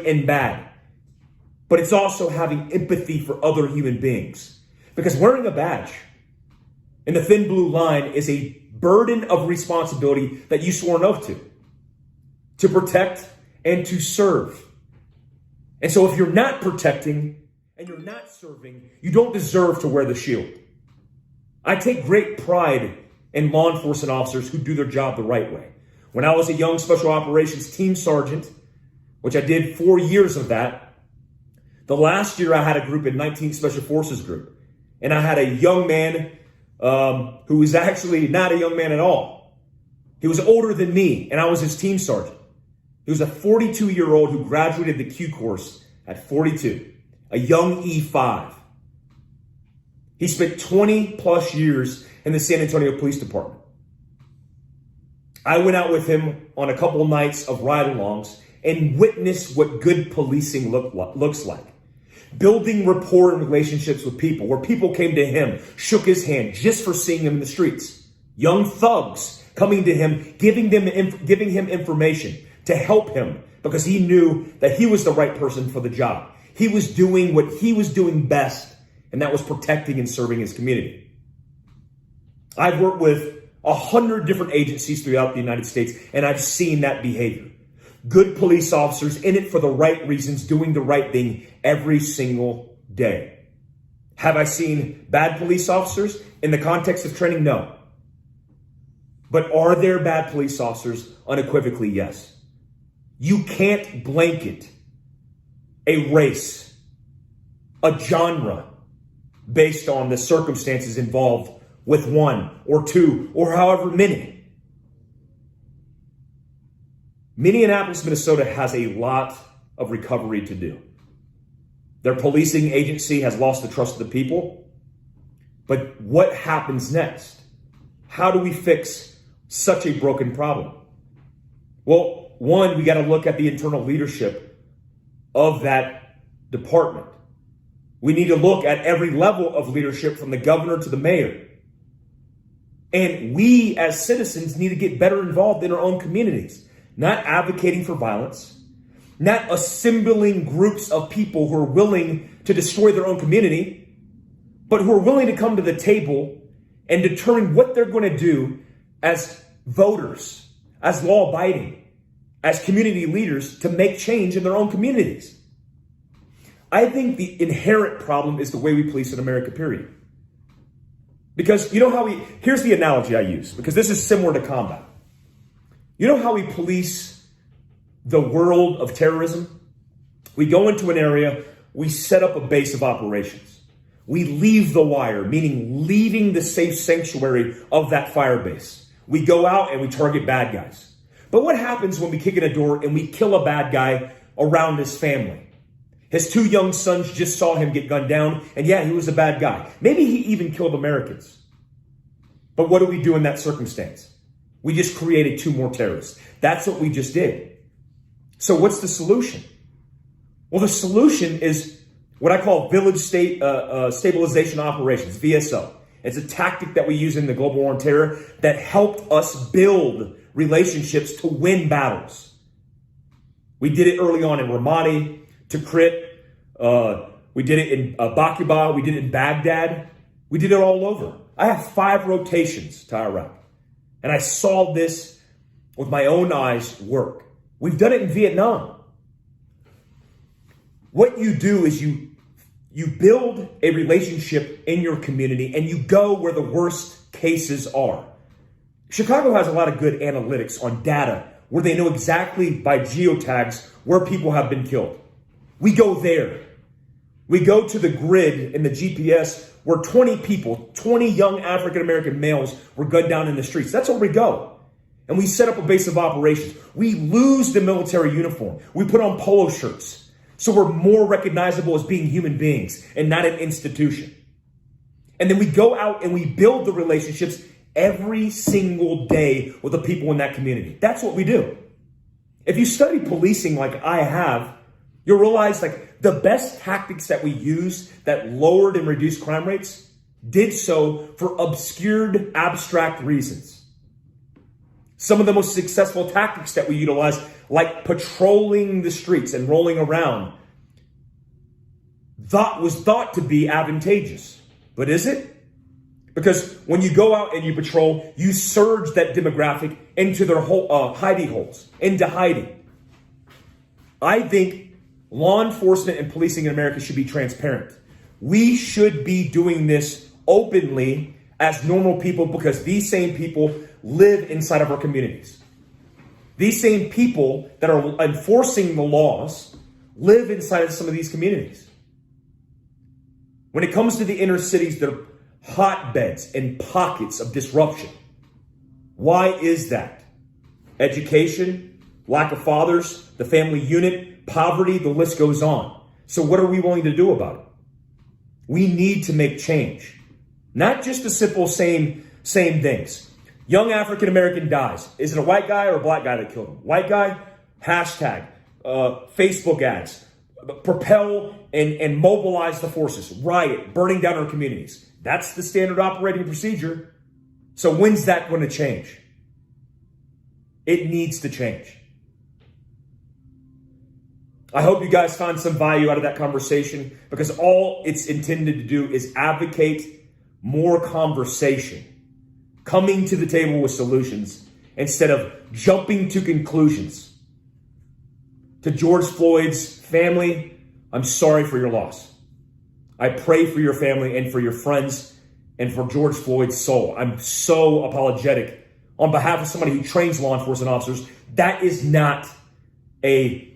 great and bad. But it's also having empathy for other human beings. Because wearing a badge in the thin blue line is a burden of responsibility that you swore an oath to protect and to serve. And so if you're not protecting and you're not serving, you don't deserve to wear the shield. I take great pride in law enforcement officers who do their job the right way. When I was a young special operations team sergeant, which I did 4 years of that, the last year I had a group in 19th Special Forces group. And I had a young man who was actually not a young man at all. He was older than me, and I was his team sergeant. He was a 42-year-old who graduated the Q course at 42, a young E5. He spent 20 plus years in the San Antonio Police Department. I went out with him on a couple of nights of ride-alongs and witnessed what good policing looks like. Building rapport and relationships with people, where people came to him, shook his hand just for seeing him in the streets. Young thugs coming to him, giving him information to help him because he knew that he was the right person for the job. He was doing what he was doing best, and that was protecting and serving his community. I've worked with 100 different agencies throughout the United States, and I've seen that behavior. Good police officers in it for the right reasons, doing the right thing every single day. Have I seen bad police officers in the context of training? No. But are there bad police officers? Unequivocally, yes. You can't blanket a race, a genre, based on the circumstances involved with one or two or however many. Minneapolis, Minnesota has a lot of recovery to do. Their policing agency has lost the trust of the people. But what happens next? How do we fix such a broken problem? Well, one, we got to look at the internal leadership of that department. We need to look at every level of leadership from the governor to the mayor. And we as citizens need to get better involved in our own communities. Not advocating for violence, not assembling groups of people who are willing to destroy their own community, but who are willing to come to the table and determine what they're going to do as voters, as law-abiding, as community leaders to make change in their own communities. I think the inherent problem is the way we police in America, period. Because you know how here's the analogy I use, because this is similar to combat. You know how we police the world of terrorism? We go into an area, we set up a base of operations. We leave the wire, meaning leaving the safe sanctuary of that fire base. We go out and we target bad guys. But what happens when we kick in a door and we kill a bad guy around his family? His 2 young sons just saw him get gunned down, and yeah, he was a bad guy. Maybe he even killed Americans. But what do we do in that circumstance? We just created 2 more terrorists. That's what we just did. So what's the solution? Well, the solution is what I call village state stabilization operations, VSO. It's a tactic that we use in the global war on terror that helped us build relationships to win battles. We did it early on in Ramadi, Tikrit. We did it in Bakuba. We did it in Baghdad. We did it all over. I have 5 rotations to Iraq. And I saw this with my own eyes work. We've done it in Vietnam. What you do is you build a relationship in your community and you go where the worst cases are. Chicago has a lot of good analytics on data where they know exactly by geotags where people have been killed. We go there. We go to the grid in the GPS where 20 people, 20 young African-American males were gunned down in the streets. That's where we go. And we set up a base of operations. We lose the military uniform. We put on polo shirts. So we're more recognizable as being human beings and not an institution. And then we go out and we build the relationships every single day with the people in that community. That's what we do. If you study policing like I have, you'll realize like the best tactics that we use that lowered and reduced crime rates did so for obscured, abstract reasons. Some of the most successful tactics that we utilize like patrolling the streets and rolling around, was thought to be advantageous. But is it? Because when you go out and you patrol, you surge that demographic into their hidey holes, into hiding. I think law enforcement and policing in America should be transparent. We should be doing this openly as normal people because these same people live inside of our communities. These same people that are enforcing the laws live inside of some of these communities. When it comes to the inner cities, they're hotbeds and pockets of disruption. Why is that? Education, lack of fathers, the family unit, poverty, the list goes on. So what are we willing to do about it? We need to make change. Not just the simple same things. Young African American dies. Is it a white guy or a black guy that killed him? White guy, hashtag, Facebook ads, propel and mobilize the forces, riot, burning down our communities. That's the standard operating procedure. So when's that going to change? It needs to change. I hope you guys found some value out of that conversation because all it's intended to do is advocate more conversation, coming to the table with solutions instead of jumping to conclusions. To George Floyd's family, I'm sorry for your loss. I pray for your family and for your friends and for George Floyd's soul. I'm so apologetic on behalf of somebody who trains law enforcement officers. That is not a